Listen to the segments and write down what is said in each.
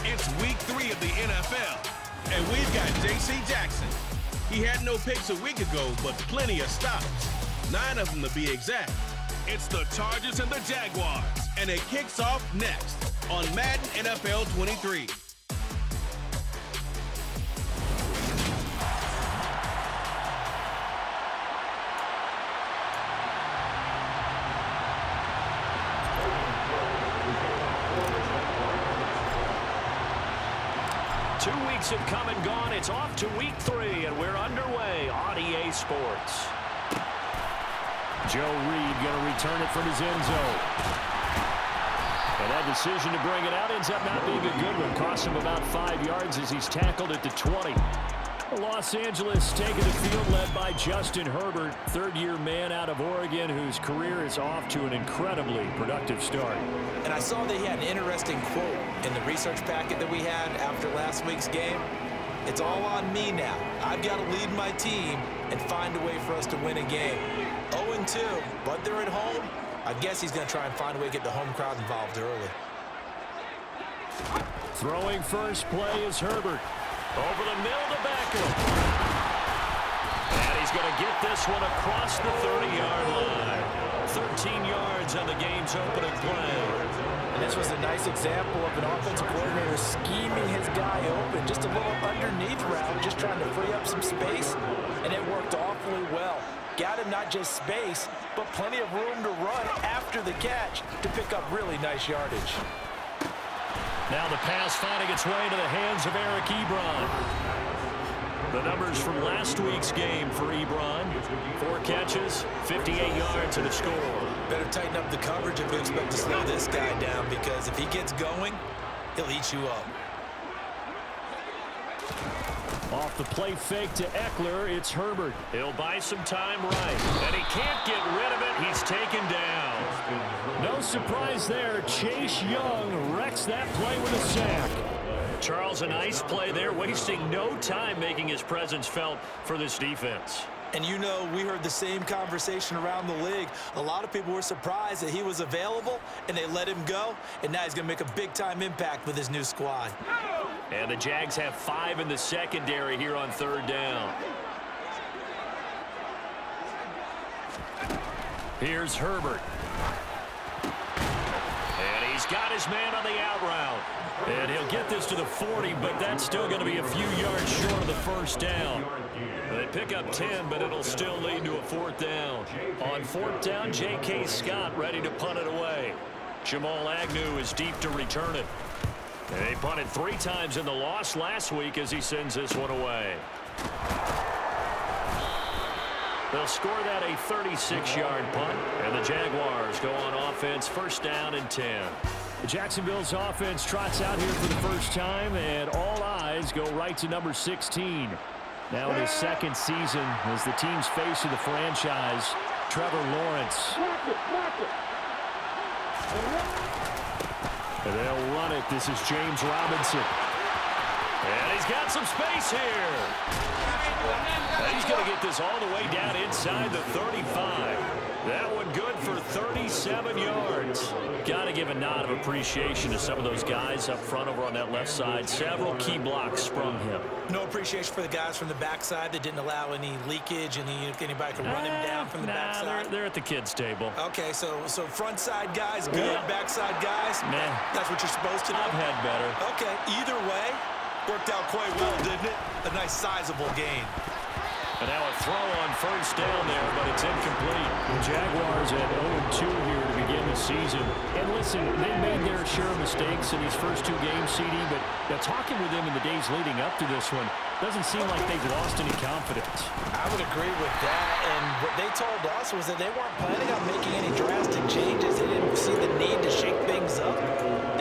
It's week 3 of the NFL, and we've got J.C. Jackson. He had no picks a week ago, but plenty of stops. 9 of them to be exact. It's the Chargers and the Jaguars, and it kicks off next on Madden NFL 23. Have come and gone. It's off to week 3, and we're underway on EA Sports. Joe Reed going to return it from his end zone. And that decision to bring it out ends up not being a good one. Costs him about 5 yards as he's tackled at the 20. Los Angeles taking the field led by Justin Herbert, third-year man out of Oregon whose career is off to an incredibly productive start. And I saw that he had an interesting quote in the research packet that we had after last week's game. It's all on me now. I've got to lead my team and find a way for us to win a game. 0-2, but they're at home. I guess he's going to try and find a way to get the home crowd involved early. Throwing first play is Herbert. Over the middle to Beckham. And he's going to get this one across the 30-yard line. 13 yards on the game's opening play. And this was a nice example of an offensive coordinator scheming his guy open. Just a little underneath route, just trying to free up some space. And it worked awfully well. Got him not just space, but plenty of room to run after the catch to pick up really nice yardage. Now the pass finding its way into the hands of Eric Ebron. The numbers from last week's game for Ebron. 4 catches, 58 yards, and a score. Better tighten up the coverage if you expect to slow this guy down, because if he gets going, he'll eat you up. Off the play fake to Eckler, it's Herbert. He'll buy some time right, and he can't get rid of it. He's taken down. No surprise there. Chase Young wrecks that play with a sack. Charles, a nice play there, wasting no time making his presence felt for this defense. And you know, we heard the same conversation around the league. A lot of people were surprised that he was available, and they let him go, and now he's going to make a big-time impact with his new squad. And the Jags have 5 in the secondary here on 3rd down. Here's Herbert. And he's got his man on the out route. And he'll get this to the 40, but that's still going to be a few yards short of the first down. They pick up 10, but it'll still lead to a 4th down. On 4th down, J.K. Scott ready to punt it away. Jamal Agnew is deep to return it. And he punted 3 times in the loss last week as he sends this one away. They'll score that a 36-yard punt, and the Jaguars go on offense, 1st down and 10. Jacksonville's offense trots out here for the first time, and all eyes go right to number 16. Now in his 2nd season as the team's face of the franchise, Trevor Lawrence. And they'll run it. This is James Robinson. And he's got some space here. And he's going to get this all the way down inside the 35. That one good for 37 yards. Got to give a nod of appreciation to some of those guys up front over on that left side. Several key blocks sprung him. No appreciation for the guys from the backside that didn't allow any leakage and anybody could run him down from the backside. They're at the kids' table. Okay, so front side guys good, backside guys, that's what you're supposed to do? I've had better. Okay, either way, worked out quite well, didn't it? A nice sizable gain. And now a throw on 1st down there, but it's incomplete. The Jaguars at 0-2 here to begin the season. And listen, they made their share of mistakes in these first 2 games, CD, but talking with them in the days leading up to this one, doesn't seem like they've lost any confidence. I would agree with that, and what they told us was that they weren't planning on making any drastic changes. They didn't see the need to shake things up.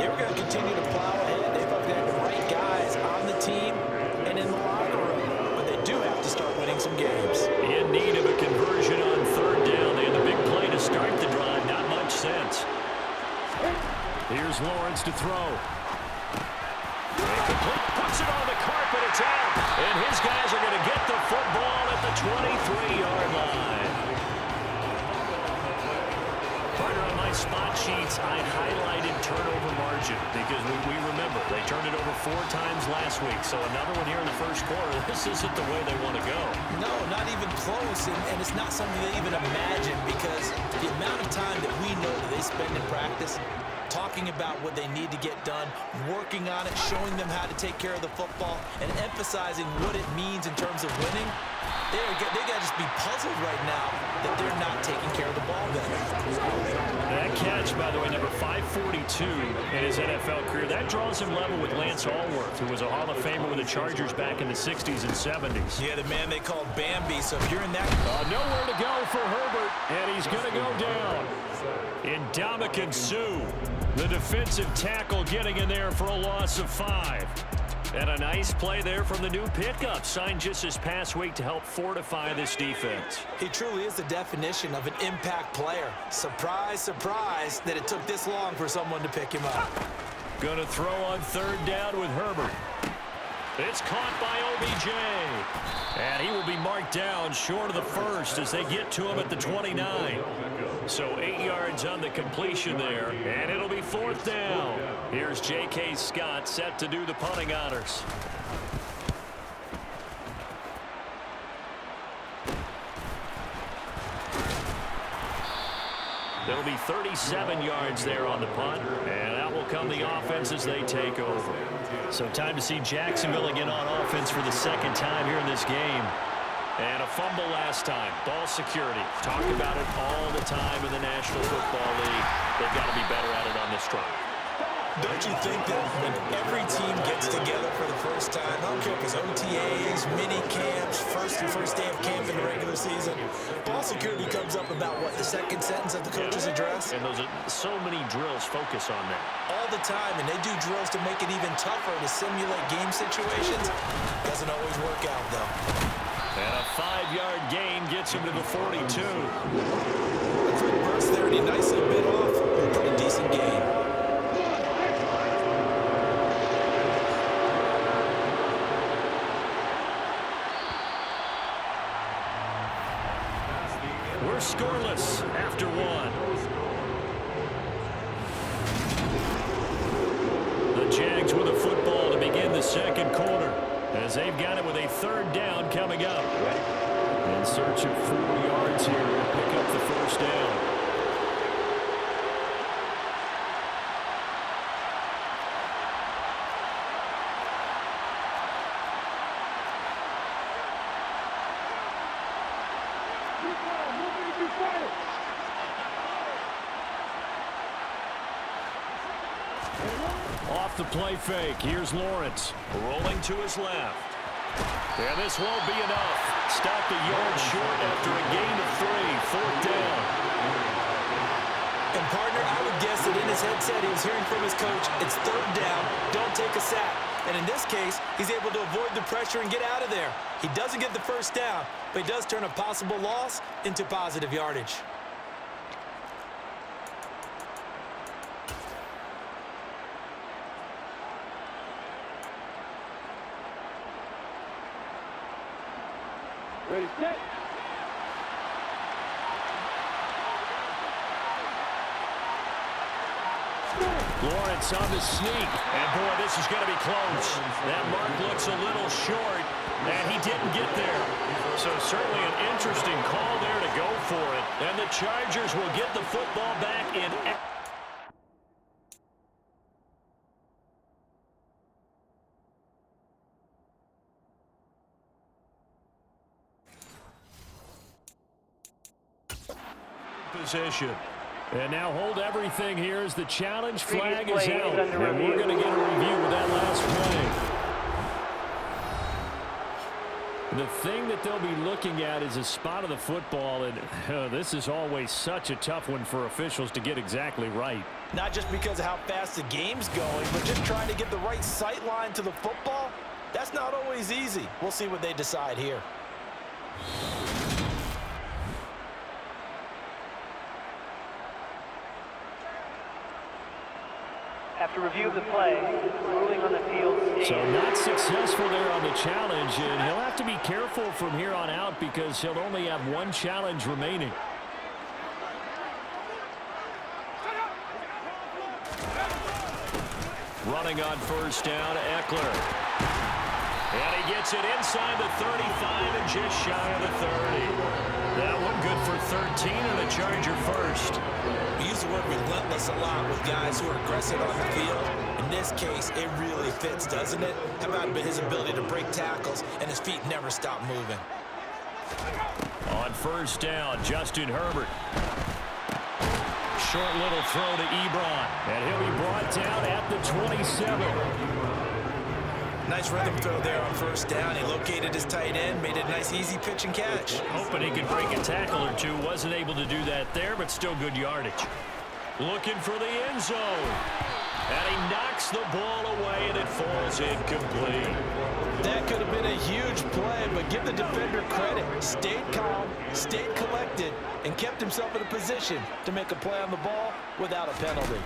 They were going to continue to plow ahead. They thought they had the right guys on the team and in the locker room, but they do have to start winning some games. In need of a conversion on 3rd down. They had the big play to start the drive. Not much sense. Here's Lawrence to throw. Puts it on the carpet. It's out. And his guys are going to get the football at the 23-yard line. Partner, on my spot sheets, I highlighted turnover margin because we remember they turned it over 4 times last week. So another one here in the first quarter. This isn't the way they want to go. No, not even close, and it's not something they even imagine because the amount of time that we know that they spend in practice talking about what they need to get done, working on it, showing them how to take care of the football, and emphasizing what it means in terms of winning. They got to just be puzzled right now that they're not taking care of the ball better. That catch, by the way, number 542 in his NFL career, that draws him level with Lance Allworth, who was a Hall of Famer with the Chargers back in the 60s and 70s. Yeah, the man they called Bambi, so if you're in that... Nowhere to go for Herbert, and he's going to go down. Ndamukong Suh, the defensive tackle, getting in there for a loss of 5. And a nice play there from the new pickup, signed just this past week to help fortify this defense. He truly is the definition of an impact player. Surprise, surprise that it took this long for someone to pick him up. Going to throw on 3rd down with Herbert. It's caught by OBJ. And he will be marked down short of the first as they get to him at the 29. So 8 yards on the completion there. And it'll be 4th down. Here's J.K. Scott set to do the punting honors. There'll be 37 yards there on the punt, and out will come the offense as they take over. So time to see Jacksonville again on offense for the 2nd time here in this game. And a fumble last time. Ball security. Talk about it all the time in the National Football League. They've got to be better at it on this drive. Don't you think that when every team gets together for the first time, I don't care if it's OTAs, mini camps, first day of camp in the regular season, ball security comes up about, what, the 2nd sentence of the coach's address? And those are so many drills focus on that. All the time, and they do drills to make it even tougher to simulate game situations. Doesn't always work out, though. And a 5-yard gain gets him to the 42. A quick burst there, and he nicely bit off a pretty decent gain. We're scoreless after 1. The Jags with a football to begin the 2nd quarter as they've got it with a 3rd down coming up. In search of 4 yards here to pick up the 1st down. Off the play fake, here's Lawrence, rolling to his left. And this won't be enough. Stopped a yard short after a gain of 3, 4th down. And partner, I would guess that in his headset he was hearing from his coach, it's 3rd down, don't take a sack. And in this case, he's able to avoid the pressure and get out of there. He doesn't get the 1st down, but he does turn a possible loss into positive yardage. Ready, set. Lawrence on the sneak. And, boy, this is going to be close. That mark looks a little short, and he didn't get there. So certainly an interesting call there to go for it. And the Chargers will get the football back in. Position. And now hold everything here as the challenge flag is out. And we're going to get a review with that last play. The thing that they'll be looking at is a spot of the football, and this is always such a tough one for officials to get exactly right. Not just because of how fast the game's going, but just trying to get the right sight line to the football. That's not always easy. We'll see what they decide here. After review of the play, ruling on the field. So not successful there on the challenge, and he'll have to be careful from here on out because he'll only have 1 challenge remaining. Running on first down, Eckler. And he gets it inside the 35 and just shy of the 30. That one good for 13 and a Charger first. We use the word relentless a lot with guys who are aggressive on the field. In this case, it really fits, doesn't it? How about his ability to break tackles and his feet never stop moving? On first down, Justin Herbert. Short little throw to Ebron. And he'll be brought down at the 27. Nice rhythm throw there on first down. He located his tight end, made a nice easy pitch and catch. Hoping he could break a tackle or two. Wasn't able to do that there, but still good yardage. Looking for the end zone. And he knocks the ball away, and it falls incomplete. That could have been a huge play, but give the defender credit. Stayed calm, stayed collected, and kept himself in a position to make a play on the ball without a penalty.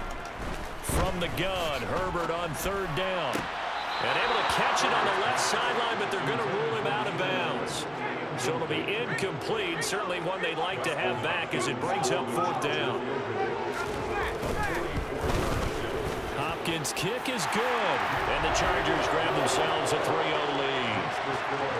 From the gun, Herbert on third down. And able to catch it on the left sideline, but they're going to rule him out of bounds. So it'll be incomplete. Certainly one they'd like to have back as it brings up fourth down. Hopkins' kick is good. And the Chargers grab themselves a 3-0 lead.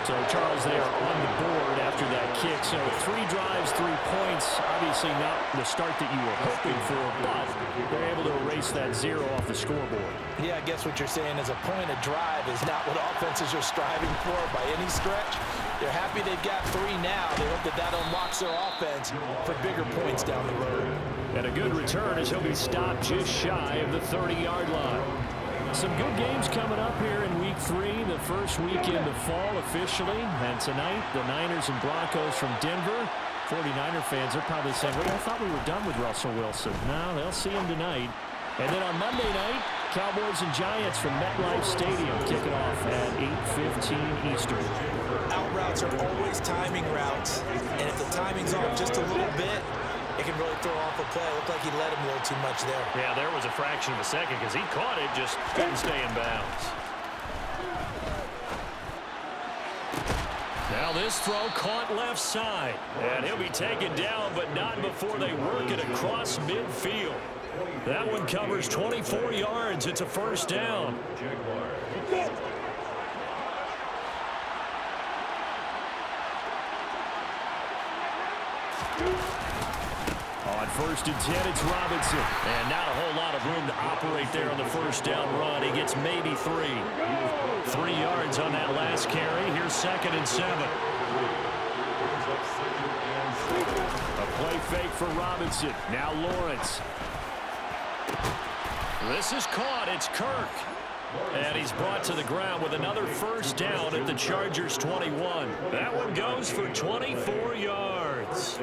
So, Charles, they are on the board after that kick. So 3 drives, 3 points. Obviously not the start that you were hoping for, but they're able to erase that 0 off the scoreboard. Yeah, I guess what you're saying is a point of drive is not what offenses are striving for by any stretch. They're happy they've got 3 now. They hope that that unlocks their offense for bigger points down the road. And a good return as he'll be stopped just shy of the 30-yard line. Some good games coming up here in Week 3, the first weekend of fall officially. And tonight, the Niners and Broncos from Denver. 49er fans are probably saying, well, I thought we were done with Russell Wilson. No, they'll see him tonight. And then on Monday night, Cowboys and Giants from MetLife Stadium kicking off at 8:15 Eastern. Out routes are always timing routes, and if the timing's off just a little bit, it can really throw off a play. It looked like he let him a little too much there. Yeah, there was a fraction of a second because he caught it, just couldn't stay in bounds. Now this throw caught left side. And he'll be taken down, but not before they work it across midfield. That one covers 24 yards. It's a first down. On first and 10, it's Robinson. And not a whole lot of room to operate there on the first down run. He gets maybe 3. 3 yards on that last carry. Here's 2nd and 7. A play fake for Robinson. Now Lawrence. This is caught. It's Kirk. And he's brought to the ground with another first down at the Chargers 21. That one goes for 24 yards.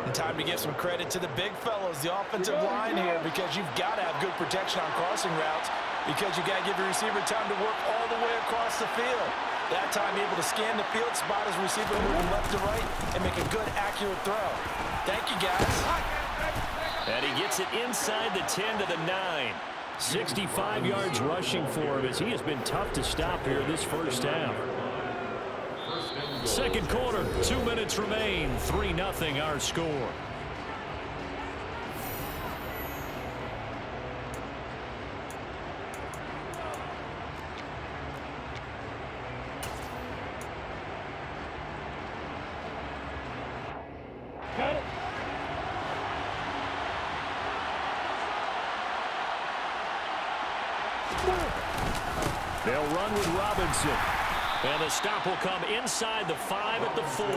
And time to give some credit to the big fellows, the offensive line here, because you've got to have good protection on crossing routes, because you got to give your receiver time to work all the way across the field. That time able to scan the field, spot his receiver moving left to right, and make a good, accurate throw. Thank you, guys. And he gets it inside the 10 to the 9. 65 yards rushing for him as he has been tough to stop here this first half. Second quarter, 2 minutes remain. 3-0 our score. They'll run with Robinson. And the stop will come inside the 5 at the 4.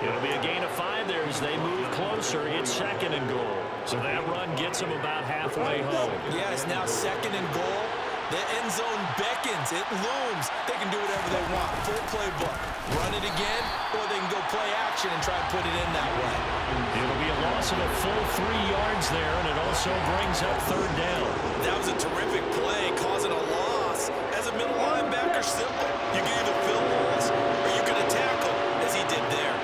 It'll be a gain of 5 there as they move closer. It's 2nd and goal. So that run gets them about halfway home. Yeah, it's now 2nd and goal. The end zone beckons. It looms. They can do whatever they want. Full playbook. Run it again, or they can go play action and try to put it in that way. It'll be a loss of a full 3 yards there, and it also brings up 3rd down. That was a terrific play, causing a loss. As a middle linebacker, simple. You can either fill holes or you can attack them, as he did there.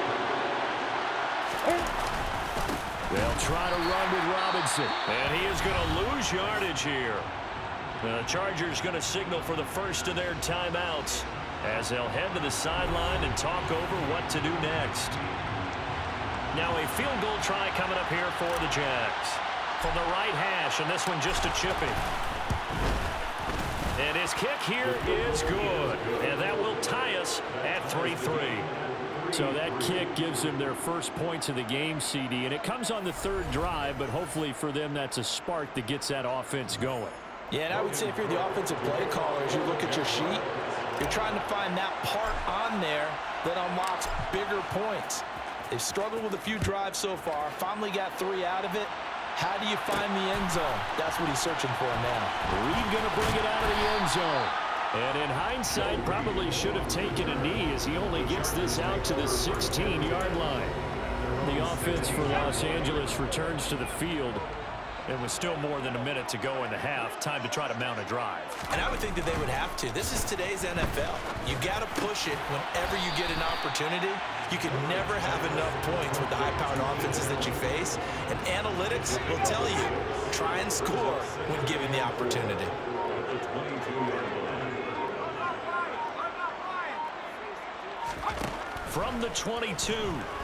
They'll try to run with Robinson, and he is going to lose yardage here. The Chargers going to signal for the first of their timeouts as they'll head to the sideline and talk over what to do next. Now a field goal try coming up here for the Jags. From the right hash, and this one just a chipping. And his kick here is good. And that will tie us at 3-3. So that kick gives them their first points of the game, CD. And it comes on the third drive, but hopefully for them that's a spark that gets that offense going. Yeah, and I would say if you're the offensive play caller, as you look at your sheet, you're trying to find that part on there that unlocks bigger points. They've struggled with a few drives so far, finally got 3 out of it. How do you find the end zone? That's what he's searching for now. Reed going to bring it out of the end zone. And in hindsight, probably should have taken a knee as he only gets this out to the 16-yard line. The offense for Los Angeles returns to the field. It was still more than a minute to go in the half. Time to try to mount a drive. And I would think that they would have to. This is today's NFL. You got to push it whenever you get an opportunity. You can never have enough points with the high-powered offenses that you face. And analytics will tell you, try and score when given the opportunity. From the 22,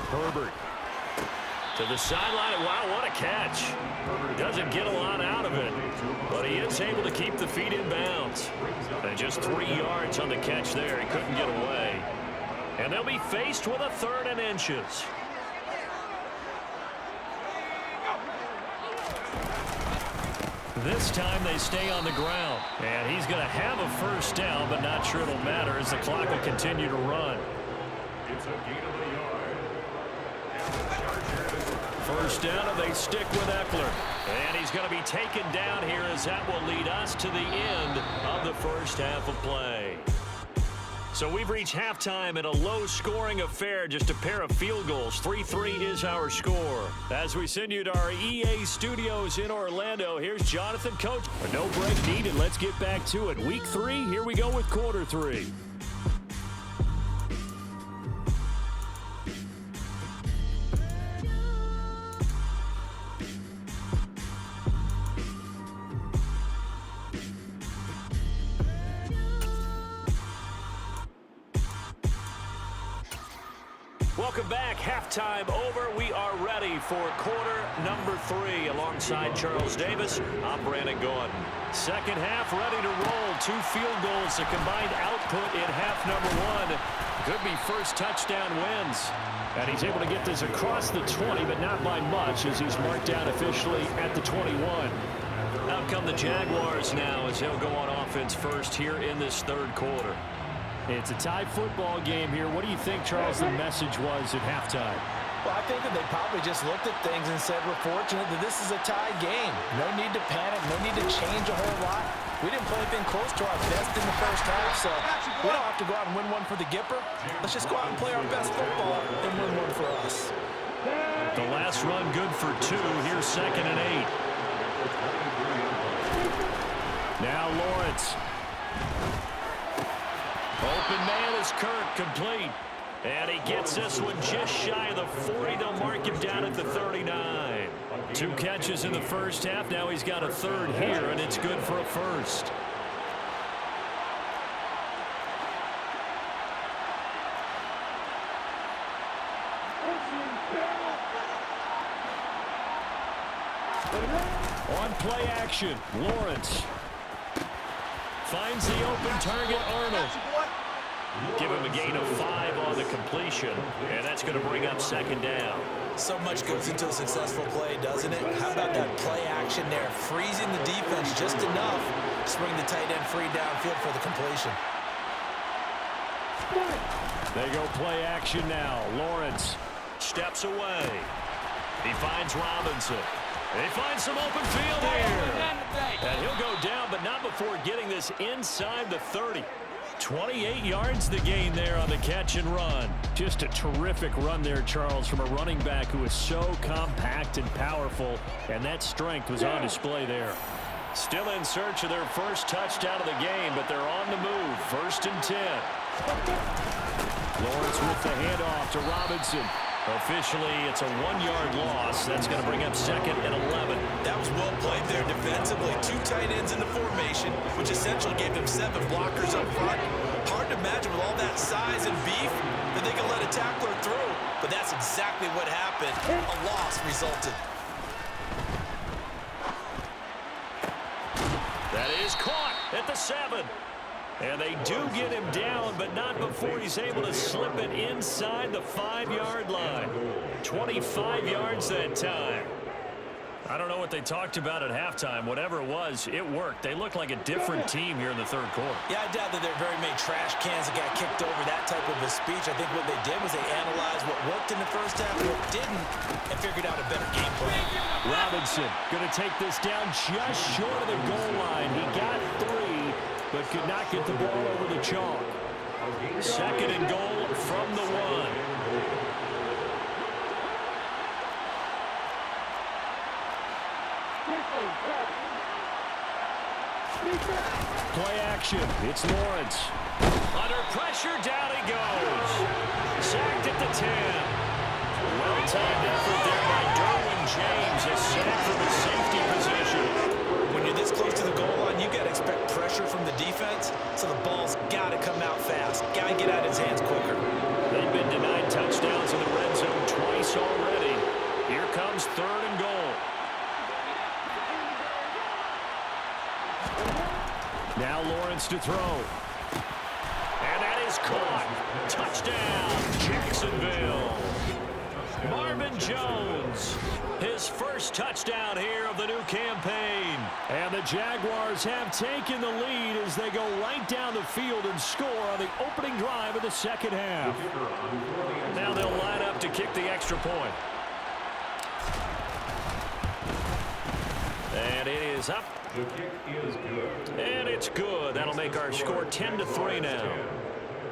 Herbert. To the sideline. Wow, what a catch. Doesn't get a lot out of it, but he is able to keep the feet in bounds. And just 3 yards on the catch there. He couldn't get away. And they'll be faced with a 3rd and inches. This time they stay on the ground. And he's going to have a first down, but not sure it'll matter as the clock will continue to run. It's a gain of a yard. First down, and they stick with Eckler. And he's going to be taken down here as that will lead us to the end of the first half of play. So we've reached halftime in a low-scoring affair, just a pair of field goals. 3-3 is our score. As we send you to our EA studios in Orlando, here's Jonathan Coach. No break needed. Let's get back to it. Week 3, here we go with quarter 3. Welcome back. Halftime over. We are ready for quarter number 3. Alongside Charles Davis, I'm Brandon Gordon. Second half ready to roll. 2 field goals. The combined output in half number 1. Could be first touchdown wins. And he's able to get this across the 20, but not by much as he's marked down officially at the 21. Out come the Jaguars now as they'll go on offense first here in this 3rd quarter. It's a tie football game here. What do you think, Charles, the message was at halftime? Well, I think that they probably just looked at things and said, we're fortunate that this is a tie game. No need to panic. No need to change a whole lot. We didn't play anything close to our best in the first half, so we don't have to go out and win one for the Gipper. Let's just go out and play our best football and win one for us. The last run good for 2. Here's 2nd and 8. Now Lawrence. Open man is Kirk, complete. And he gets this one just shy of the 40. They'll mark him down at the 39. 2 catches in the first half. Now he's got a 3rd here, and it's good for a first. On play action, Lawrence. Finds the open target, Arnold. Give him a gain of 5 on the completion, and that's going to bring up 2nd down. So much goes into a successful play, doesn't it? How about that play action there? Freezing the defense just enough to bring the tight end free downfield for the completion. They go play action now. Lawrence steps away. He finds Robinson. He finds some open field here. And he'll go down, but not before getting this inside the 30. 28 yards the gain there on the catch and run. Just a terrific run there, Charles, from a running back who is so compact and powerful, and that strength was on display there. Still in search of their first touchdown of the game, but they're on the move. 1st and 10. Lawrence with the handoff to Robinson. Officially, it's a 1-yard loss. That's going to bring up 2nd and 11. That was well played there defensively. 2 tight ends in the formation, which essentially gave them 7 blockers up front. Hard to imagine with all that size and beef that they could let a tackler through. But that's exactly what happened. A loss resulted. That is caught at the the 7. And they do get him down, but not before he's able to slip it inside the 5-yard line. 25 yards that time. I don't know what they talked about at halftime. Whatever it was, it worked. They look like a different team here in the third quarter. Yeah, I doubt that there are very many trash cans that got kicked over that type of a speech. I think what they did was they analyzed what worked in the first half, what didn't, and figured out a better game plan. Robinson going to take this down just short of the goal line. He got 3, but could not get the ball over the chalk. 2nd and goal from the 1. Play action. It's Lawrence. Under pressure, down he goes. Sacked at the 10. Well-timed effort there by Derwin James. A sack from the safety position. When you're this close to the goal line, you got to expect pressure from the defense, so the ball's got to come out fast. Got to get out of his hands quicker. They've been denied touchdowns in the red zone twice already. Here comes 3rd and goal. Now Lawrence to throw. And that is caught. Touchdown, Jacksonville. Marvin Jones, his first touchdown here of the new campaign. And the Jaguars have taken the lead as they go right down the field and score on the opening drive of the second half. Now they'll line up to kick the extra point. And it is up. The kick is good. And it's good. That'll make our score 10-3 now.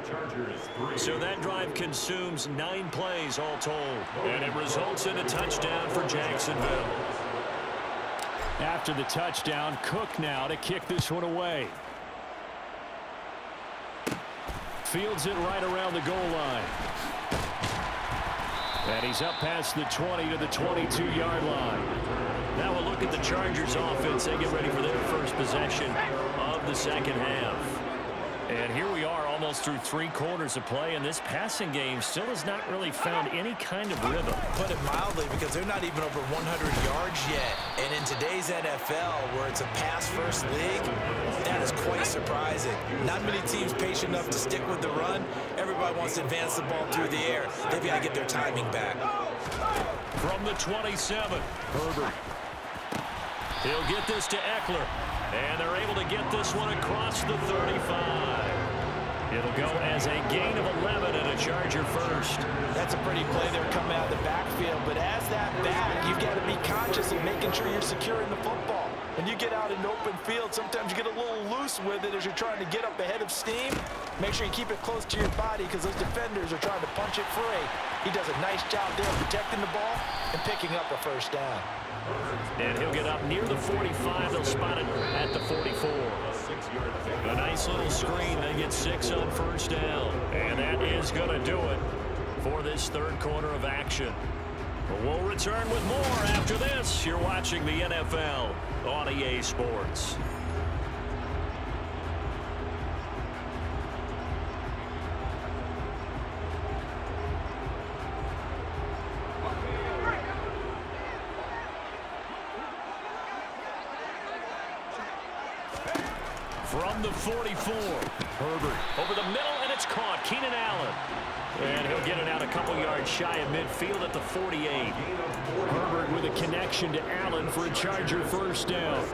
Chargers 3. So that drive consumes 9 plays all told. And it results in a touchdown for Jacksonville. After the touchdown, Cook now to kick this one away. Fields it right around the goal line. And he's up past the 20 to the 22-yard line. Now we'll look at the Chargers offense. They get ready for their first possession of the second half. And here we are almost through 3 quarters of play, and this passing game still has not really found any kind of rhythm. Put it mildly, because they're not even over 100 yards yet. And in today's NFL, where it's a pass-first league, that is quite surprising. Not many teams patient enough to stick with the run. Everybody wants to advance the ball through the air. They've got to get their timing back. From the 27, Herbert. He'll get this to Eckler. And they're able to get this one across the 35. It'll go as a gain of 11 and a Charger first. That's a pretty play there coming out of the backfield. But as that back, you've got to be conscious of making sure you're securing the football. When you get out in open field, sometimes you get a little loose with it as you're trying to get up ahead of steam. Make sure you keep it close to your body because those defenders are trying to punch it free. He does a nice job there protecting the ball and picking up a first down. And he'll get up near the 45. They'll spot it at the 44. A nice little screen. They get 6 on first down. And that is going to do it for this third quarter of action. But we'll return with more after this. You're watching the NFL on EA Sports. From the 44, Herbert over the middle, and it's caught. Keenan Allen. And he'll get it out a couple yards shy of midfield at the 48. Herbert with a connection to Allen for a Charger first down.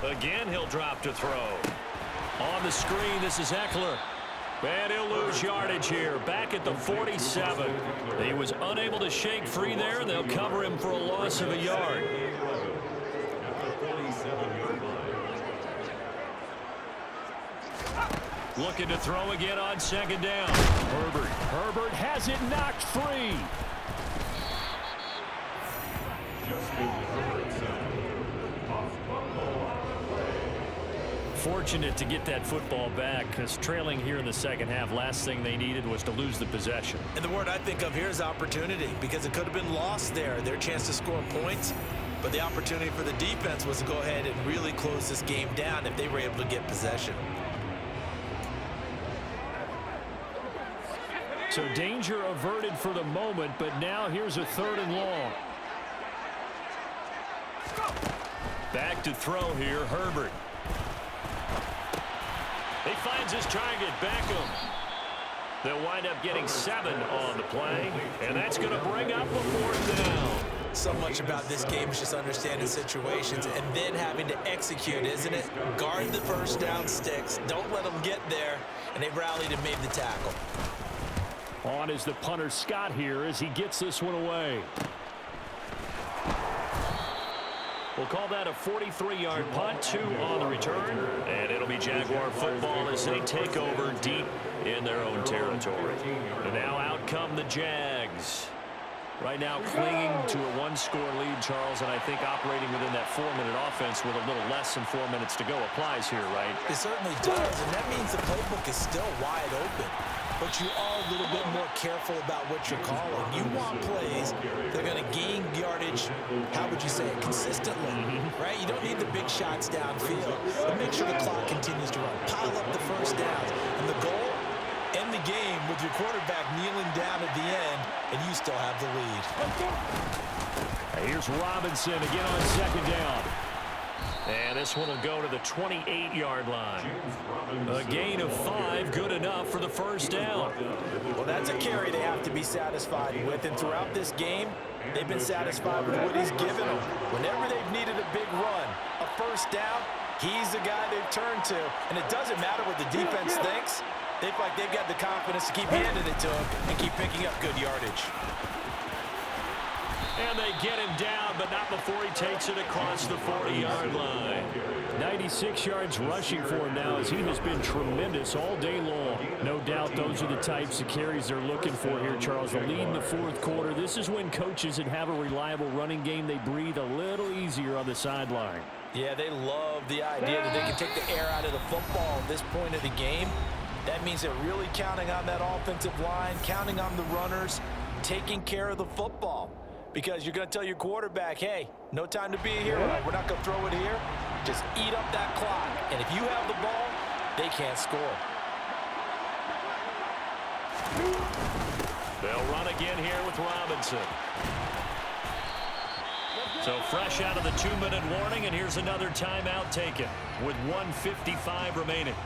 Again, he'll drop to throw. On the screen, this is Eckler. And he'll lose yardage here, back at the 47. He was unable to shake free there, and they'll cover him for a loss of a yard. Looking to throw again on second down. Herbert has it knocked free. Fortunate to get that football back, because trailing here in the second half, last thing they needed was to lose the possession. And the word I think of here is opportunity, because it could have been lost there, their chance to score points. But the opportunity for the defense was to go ahead and really close this game down if they were able to get possession. So danger averted for the moment, but now here's a 3rd and long. Back to throw here, Herbert. He finds his target, Beckham. They'll wind up getting 7 on the play, and that's going to bring up a 4th down. So much about this game is just understanding situations and then having to execute, isn't it? Guard the first down sticks. Don't let them get there. And they rallied and made the tackle. On is the punter, Scott, here as he gets this one away. We'll call that a 43-yard punt, 2 on the return. And it'll be Jaguar football as they take over deep in their own territory. And now out come the Jags. Right now clinging to a 1-score lead, Charles, and I think operating within that 4-minute offense with a little less than 4 minutes to go applies here, right? It certainly does, and that means the playbook is still wide open. But you are a little bit more careful about what you're calling. You want plays that are going to gain yardage, how would you say it, consistently, right? You don't need the big shots downfield, but make sure the clock continues to run. Pile up the first downs, and the goal, end the game with your quarterback kneeling down at the end, and you still have the lead. Here's Robinson again on 2nd down. And this one will go to the 28-yard line. A gain of 5, good enough for the first down. Well, that's a carry they have to be satisfied with, and throughout this game, they've been satisfied with what he's given them. Whenever they've needed a big run, a first down, he's the guy they've turned to. And it doesn't matter what the defense thinks. They feel like they've got the confidence to keep handing it to him and keep picking up good yardage. And they get him down, but not before he takes it across the 40-yard line. 96 yards rushing for him now as he has been tremendous all day long. No doubt those are the types of carries they're looking for here, Charles. The lead in the 4th quarter. This is when coaches that have a reliable running game, they breathe a little easier on the sideline. Yeah, they love the idea that they can take the air out of the football at this point of the game. That means they're really counting on that offensive line, counting on the runners, taking care of the football. Because you're going to tell your quarterback, hey, no time to be a hero. We're not going to throw it here. Just eat up that clock. And if you have the ball, they can't score. They'll run again here with Robinson. So fresh out of the 2-minute warning, and here's another timeout taken with 1:55 remaining.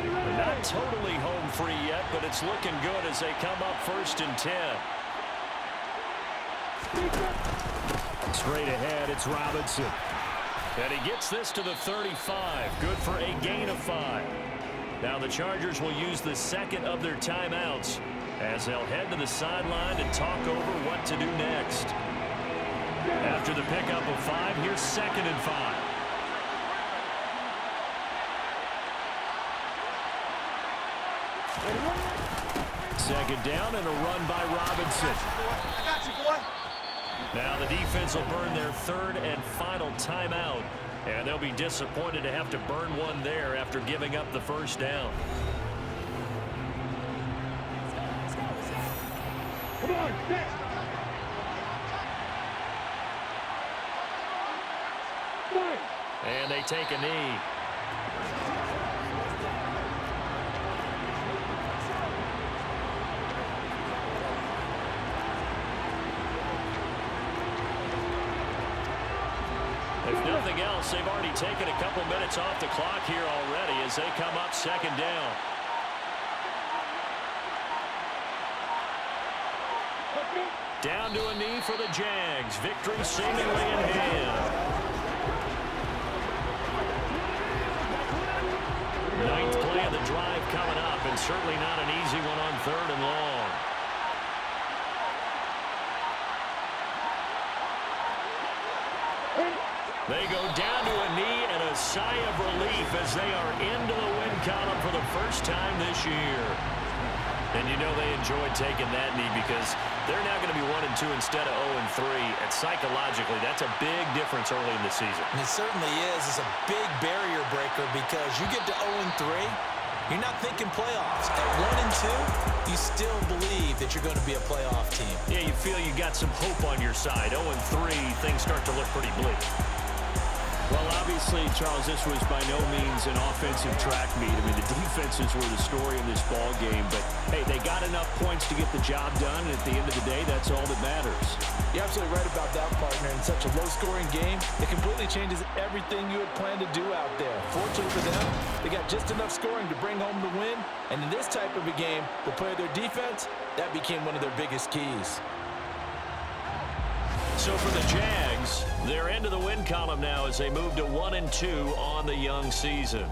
Not totally home free yet, but it's looking good as they come up 1st and 10. Straight ahead, it's Robinson. And he gets this to the 35. Good for a gain of 5. Now the Chargers will use the 2nd of their timeouts as they'll head to the sideline and talk over what to do next. After the pickup of 5, here's 2nd and 5. Second down and a run by Robinson. I got you, boy. Now the defense will burn their 3rd and final timeout, and they'll be disappointed to have to burn one there after giving up the first down. Come on, next. And they take a knee. If nothing else, they've already taken a couple minutes off the clock here already as they come up 2nd down. Down to a knee for the Jags. Victory seemingly in hand. 9th play of the drive coming up, and certainly not an easy one on 3rd and long. They go down to a knee and a sigh of relief as they are into the win column for the first time this year. And you know they enjoyed taking that knee because they're now going to be 1-2 instead of 0-3. And psychologically, that's a big difference early in the season. And it certainly is. It's a big barrier breaker because you get to 0-3, you're not thinking playoffs. At 1-2, you still believe that you're going to be a playoff team. Yeah, you feel you got some hope on your side. 0-3, things start to look pretty bleak. Well, obviously, Charles, this was by no means an offensive track meet. I mean, the defenses were the story in this ball game. But, hey, they got enough points to get the job done. And at the end of the day, that's all that matters. You're absolutely right about that, partner. In such a low-scoring game, it completely changes everything you had planned to do out there. Fortunately for them, they got just enough scoring to bring home the win. And in this type of a game, the play of their defense, that became one of their biggest keys. So for the Jags, they're into the win column now as they move to 1-2 on the young season.